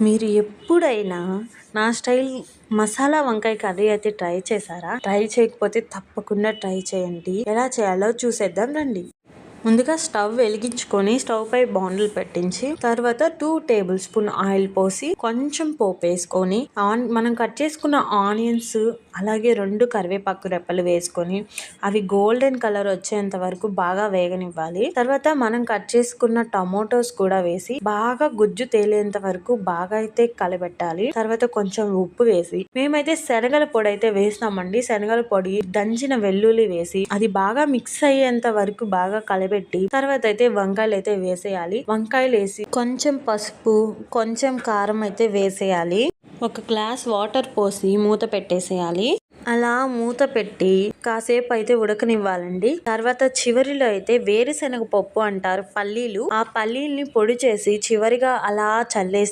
మీరు ఎప్పుడైనా నా స్టైల్ మసాలా వంకాయ కర్రీ అయితే ట్రై చేశారా? ట్రై చేయకపోతే తప్పకుండా ట్రై చేయండి. ఎలా చేయాలో చూసేద్దాం రండి. ముందుగా స్టవ్ వెలిగించుకొని స్టవ్ పై బాండిల్ పెట్టించి తర్వాత 2 టేబుల్ స్పూన్ ఆయిల్ పోసి కొంచెం పోపు వేసుకొని మనం కట్ చేసుకున్న ఆనియన్స్ అలాగే 2 కరివేపాకు రెప్పలు వేసుకొని అవి గోల్డెన్ కలర్ వచ్చేంత వరకు బాగా వేగనివ్వాలి. తర్వాత మనం కట్ చేసుకున్న టమోటోస్ కూడా వేసి బాగా గుజ్జు తేలేంత వరకు బాగా అయితే కలబెట్టాలి. తర్వాత కొంచెం ఉప్పు వేసి మేమైతే శనగల పొడి అయితే వేస్తామండి. శనగల పొడి దంచిన వెల్లుల్లి వేసి అది బాగా మిక్స్ అయ్యేంత వరకు బాగా పెట్టి తర్వాత అయితే వంకాయలు అయితే వేసేయాలి. వంకాయలు వేసి కొంచెం పసుపు కొంచెం కారం అయితే వేసేయాలి. ఒక గ్లాస్ వాటర్ పోసి మూత పెట్టేసేయాలి. అలా మూత పెట్టి కాసేపు అయితే ఉడకనివ్వాలండి. తర్వాత చివరిలో అయితే వేరుశనగ పప్పు అంటారు పల్లీలు, ఆ పల్లీల్ని పొడి చేసి చివరిగా అలా చల్లేసి